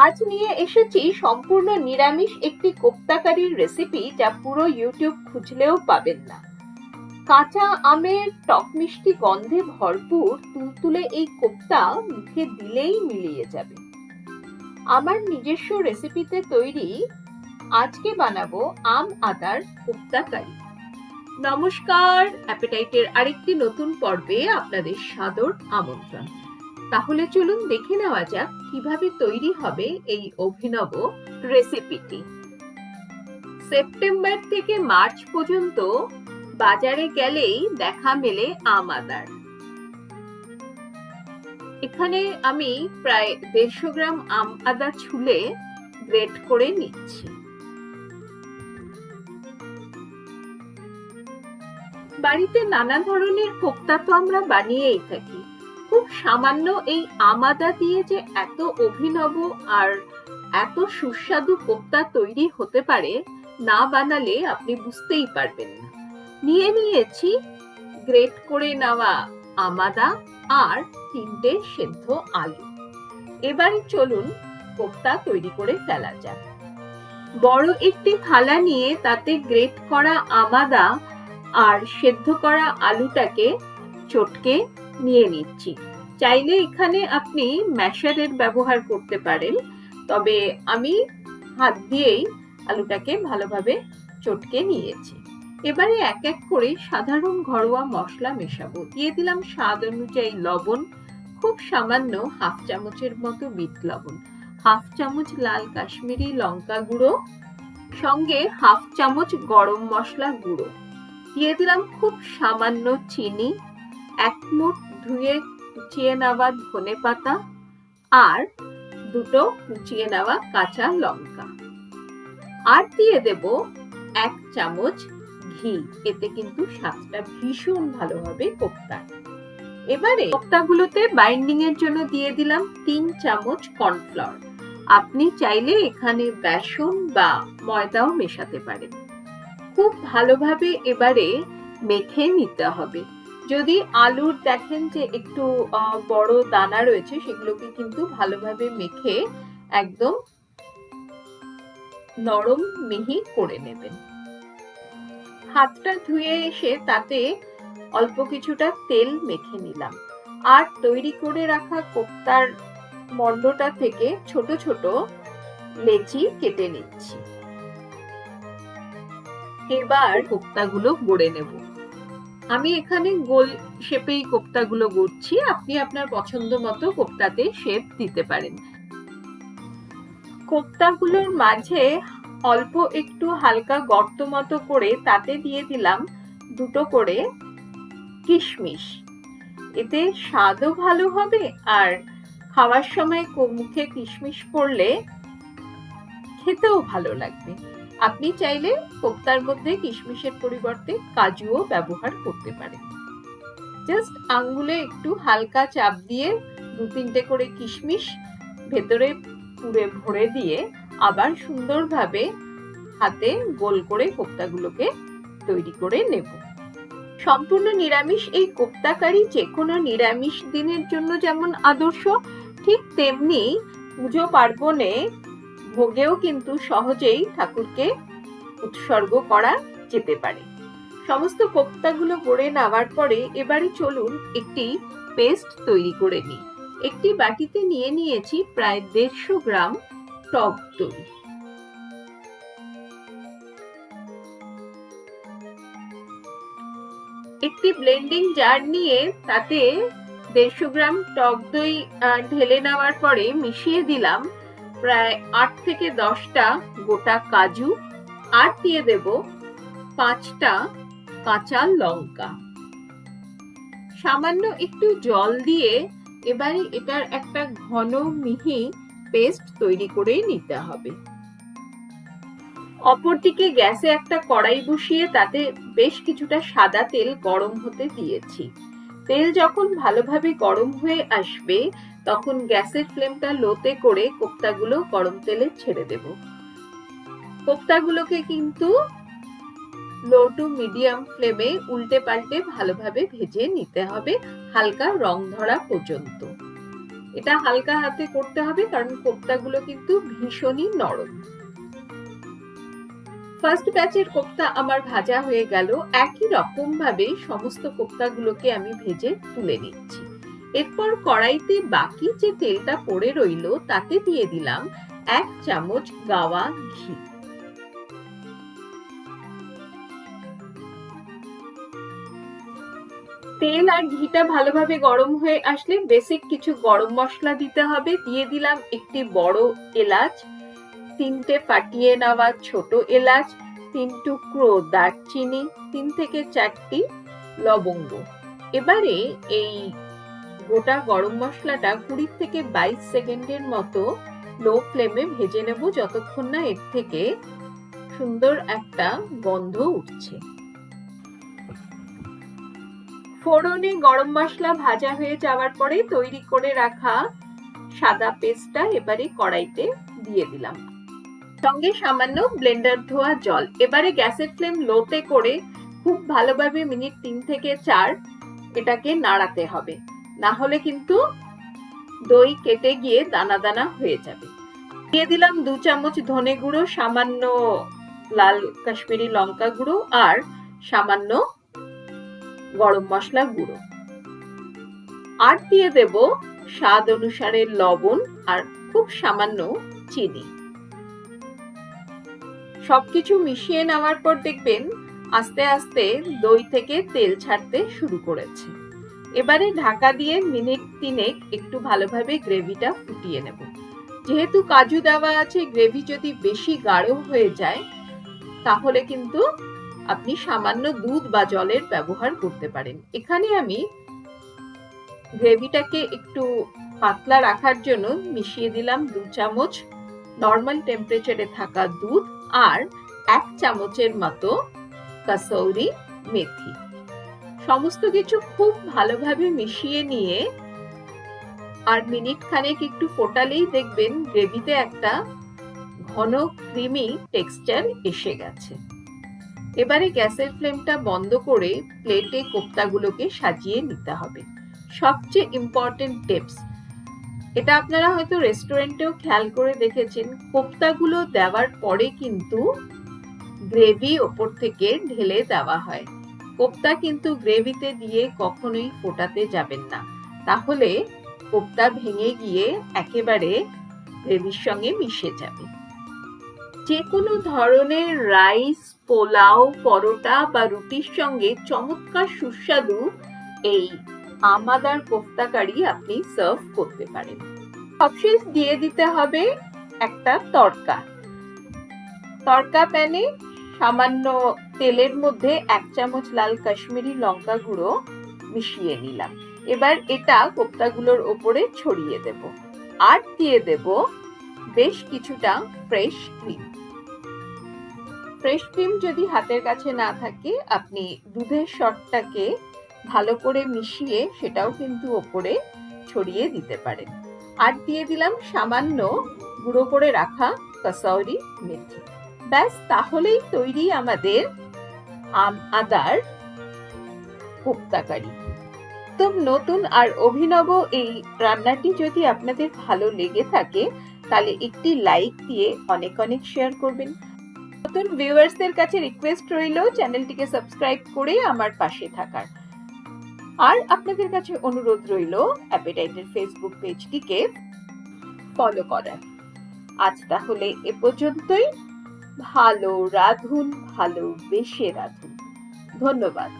আজ নিয়ে এসেছি সম্পূর্ণ নিরামিষ একটি কোপ্তা কারির রেসিপি, যা পুরো ইউটিউব খুঁজলেও পাবেন না। কাঁচা আমের টক মিষ্টি গন্ধে ভরপুর তুলতুলে এই কোপ্তা মুখে দিলেই মিলিয়ে যাবে। আমার নিজস্ব রেসিপিতে তৈরি আজকে বানাবো আম আদার কোপ্তা কারি। নমস্কার, অ্যাপেটাইটের আরেকটি নতুন পর্বে আপনাদের সাদর আমন্ত্রণ। তাহলে চলুন দেখে নেওয়া যাক কিভাবে তৈরি হবে এই অভিনব রেসিপিটি। সেপ্টেম্বর থেকে মার্চ পর্যন্ত বাজারে গেলেই দেখা মেলে আম আদার। এখানে আমি প্রায় 150 গ্রাম আম আদা ছুলে গ্রেট করে নিচ্ছি। বাড়িতে নানা ধরনের কোপ্তা তো আমরা বানিয়েই থাকি। খুব সামান্য এই আম আদা দিয়ে যে এত অভিনব আর এত সুস্বাদু কোপ্তা তৈরি হতে পারে, না বানালে আপনি বুঝতেই পারবেন না। নিয়ে নিয়েছি গ্রেট করে নেওয়া আম আদা আর 3টে সেদ্ধ আলু। এবার চলুন কোপ্তা তৈরি করে ফেলা যাক। বড় একটি থালা নিয়ে তাতে গ্রেট করা আম আদা আর সেদ্ধ করা আলুটাকে চটকে নিয়ে নিচ্ছি। চাইলে এখানে আপনি ম্যাশারের ব্যবহার করতে পারেন, তবে আমি হাত দিয়েই আলুটাকে ভালোভাবে চটকে নিয়েছি। এবারে এক এক করে সাধারণ ঘরোয়া মশলা মেশাবো। দিয়ে দিলাম স্বাদ অনুযায়ী লবণ, খুব সামান্য হাফ চামচের মতো বিট লবণ, হাফ চামচ লাল কাশ্মীরি লঙ্কা গুঁড়ো, সঙ্গে হাফ চামচ গরম মশলা গুঁড়ো। দিয়ে দিলাম খুব সামান্য চিনি, 1 মুঠ ধুয়ে কুচিয়ে নেওয়া ধনেপাতা আর 2টো কুচিয়ে নেওয়া কাঁচা লঙ্কা। আর দিয়ে দেব 1 চামচ ঘি। এতে কিন্তু স্বাদটা ভীষণ ভালো হবে কোপ্তার। এবারে কোপ্তাগুলোতে বাইন্ডিং এর জন্য দিয়ে দিলাম 3 চামচ কর্নফ্লাওয়ার। আপনি চাইলে এখানে বেসন বা ময়দাও মেশাতে পারেন। খুব ভালোভাবে এবারে মেখে নিতে হবে। যদি আলুর দেখেন যে একটু বড় দানা রয়েছে, সেগুলোকে কিন্তু ভালোভাবে মেখে একদম নরম মিহি করে নেবেন। হাতটা ধুয়ে এসে তাতে অল্প কিছুটা তেল মেখে নিলাম আর তৈরি করে রাখা কোপ্তার মণ্ডটা থেকে ছোট ছোট লেচি কেটে নিচ্ছি। এবার কোপ্তাগুলো গড়ে নেব। আমি এখানে গোল শেপেই কোপ্তাগুলো গড়ছি। আপনি আপনার পছন্দ মতো কোপ্তাতে শেপ দিতে পারেন। কোপ্তাগুলোর মাঝে অল্প একটু হালকা গর্ত মতো করে তাতে দিয়ে দিলাম 2টো করে কিশমিশ। এতে স্বাদও ভালো হবে আর খাওয়ার সময় মুখে কিশমিশ পড়লে খেতেও ভালো লাগবে। আপনি চাইলে কোপ্তার মধ্যে কিশমিশের পরিবর্তে কাজুও ব্যবহার করতে পারেন। জাস্ট আঙ্গুলে একটু হালকা চাপ দিয়ে 2-3টে করে কিশমিশ ভেতরে পুরে ভরে দিয়ে আবার সুন্দরভাবে হাতে গোল করে কোপ্তাগুলোকে তৈরি করে নেব। সম্পূর্ণ নিরামিষ এই কোপ্তা কারি যে কোনো নিরামিষ দিনের জন্য যেমন আদর্শ, ঠিক তেমনি পুজো পার্বণে ভোগেও কিন্তু সহজেই ঠাকুরকে উৎসর্গ করা যেতে পারে। সমস্ত কোপ্তাগুলো গড়ে নেওয়ার পরে এবারে চলুন একটি পেস্ট তৈরি করে নিই। একটি বাটিতে নিয়ে নিয়েছি প্রায় 150 গ্রাম টক দই। একটি ব্লেন্ডিং জার নিয়ে তাতে 150 গ্রাম টক দই ঢেলে নেওয়ার পরে মিশিয়ে দিলাম প্রায় 8 থেকে 10টা গোটা কাজু আর দিয়ে দেব 5টা কাঁচা লঙ্কা। সামান্য একটু জল দিয়ে এবারে এটার একটা ঘন মিহি পেস্ট তৈরি করে নিতে হবে। অপরদিকে গ্যাসে একটা কড়াই বসিয়ে তাতে বেশ কিছুটা সাদা তেল গরম হতে দিয়েছি। তেল যখন ভালোভাবে গরম হয়ে আসবে, তখন গ্যাসের ফ্লেমটা লোতে করে কোপ্তাগুলো গরম তেলে ছেড়ে দেব। কোপ্তাগুলোকে কিন্তু লো টু মিডিয়াম ফ্লেমে উল্টে পাল্টে ভালোভাবে ভেজে নিতে হবে, হালকা রং ধরা পর্যন্ত। এটা হালকা হাতে করতে হবে, কারণ কোপ্তাগুলো কিন্তু ভীষণই নরম। ফার্স্ট ব্যাচের কোপ্তা আমার ভাজা হয়ে গেল। একই রকম ভাবে সমস্ত কোপ্তাগুলোকে আমি ভেজে তুলে নিচ্ছি। এরপর কড়াইতে বাকি যে তেলটা পড়ে রইল তাতে দিয়ে দিলাম 1 চামচ গাওয়া ঘি। তেল আর ঘিটা ভালোভাবে গরম হয়ে আসলে বেসিক কিছু গরম মশলা দিতে হবে। দিয়ে দিলাম একটি বড় এলাচ, 3টে ফাটিয়ে নেওয়া ছোট এলাচ, 3 টুকরো দারচিনি, 3 থেকে 4টি লবঙ্গ। এবারে এই গোটা গরম মশলাটা 20 থেকে 22 সেকেন্ডের মতো লো ফ্লেমে ভেজে নেব, যতক্ষণ না এর থেকে সুন্দর একটা গন্ধ উঠছে। ফোড়নে গরম মশলা ভাজা হয়ে যাওয়ার পরে তৈরি করে রাখা সাদা পেস্টটা এবারে কড়াইতে দিয়ে দিলাম, সঙ্গে সামান্য ব্লেন্ডার ধোয়া জল। এবারে গ্যাসের ফ্লেম লোতে করে খুব ভালোভাবে মিনিট 3 থেকে 4 এটাকে নাড়াতে হবে, না হলে কিন্তু দই কেটে গিয়ে দানা দানা হয়ে যাবে। দিয়ে দিলাম 2 চামচ ধনে গুঁড়ো, সামান্য লাল কাশ্মীরি লঙ্কা গুঁড়ো আর সামান্য গরম মশলা গুঁড়ো, আর দিয়ে দেব স্বাদ অনুসারে লবণ আর খুব সামান্য চিনি। সবকিছু মিশিয়ে নেওয়ার পর দেখবেন আস্তে আস্তে দই থেকে তেল ছাড়তে শুরু করেছে। এবারে ঢাকা দিয়ে মিনিট 3 একটু ভালোভাবে গ্রেভিটা ফুটিয়ে নেব। যেহেতু কাজু দেওয়া আছে, গ্রেভি যদি বেশি গাঢ় হয়ে যায় তাহলে কিন্তু আপনি সামান্য দুধ বা জলের ব্যবহার করতে পারেন। এখানে আমি গ্রেভিটাকে একটু পাতলা রাখার জন্য মিশিয়ে দিলাম 2 চামচ নরমাল টেম্পারেচারে থাকা দুধ আর 1 চামচের মতো কাসৌরি মেথি। সমস্ত কিছু খুব ভালোভাবে মিশিয়ে নিয়ে আর মিনিট খানেক একটু ফোটালেই দেখবেন গ্রেভিতে একটা ঘন ক্রিমি টেক্সচার এসে গেছে। এবারে গ্যাসের ফ্লেমটা বন্ধ করে প্লেটে কোপ্তাগুলোকে সাজিয়ে নিতে হবে। সবচেয়ে ইম্পর্টেন্ট টিপস, এটা আপনারা হয়তো রেস্টুরেন্টেও খেয়াল করে দেখেছেন, কোপ্তাগুলো দেওয়ার পরে কিন্তু গ্রেভি ওপর থেকে ঢেলে দেওয়া হয়। কোপ্তা কিন্তু গ্রেভিতে দিয়ে কখনোই ফোটাতে যাবেন না, তাহলে কোপ্তা ভেঙে গিয়ে একেবারে গ্রেভির সঙ্গে মিশে যাবে। যে কোনো ধরনের রাইস, পোলাও, পরোটা বা রুটির সঙ্গে চমৎকার সুস্বাদু এই আমাদার কোফতা কারি আপনি সার্ভ করতে পারেন। সবশেষ দিয়ে দিতে হবে একটা তড়কা। তড়কা প্যানে সামান্য তেলের মধ্যে 1 চামচ লাল কাশ্মীরি লঙ্কা গুঁড়ো মিশিয়ে নিলাম। এবার এটা কোপ্তাগুলোর ওপরে ছড়িয়ে দেব, আর দিয়ে দেব বেশ কিছুটা ফ্রেশ ক্রিম। ফ্রেশ ক্রিম যদি হাতের কাছে না থাকে, আপনি দুধের সরটাকে ভালো করে মিশিয়ে সেটাও কিন্তু ওপরে ছড়িয়ে দিতে পারেন। আর দিয়ে দিলাম সামান্য গুঁড়ো করে রাখা কাসৌরি মেথি। ব্যাস, তাহলেই তৈরি আমাদের আদার কোপ্তা কারি। একদম নতুন আর অভিনব এই রান্নাটি যদি আপনাদের ভালো লেগে থাকে তাহলে একটি লাইক দিয়ে অনেক অনেক শেয়ার করবেন। নতুন ভিউয়ার্সদের কাছে রিকোয়েস্ট রইল চ্যানেলটিকে সাবস্ক্রাইব করে আমার পাশে থাকার। আর আপনাদের কাছে অনুরোধ রইল অ্যাপেটাইটের ফেসবুক পেজটিকে ফলো করার। আজ তাহলে এ পর্যন্তই। ভালো রাঁধুন, ভালোবেসে রাঁধুন। ধন্যবাদ।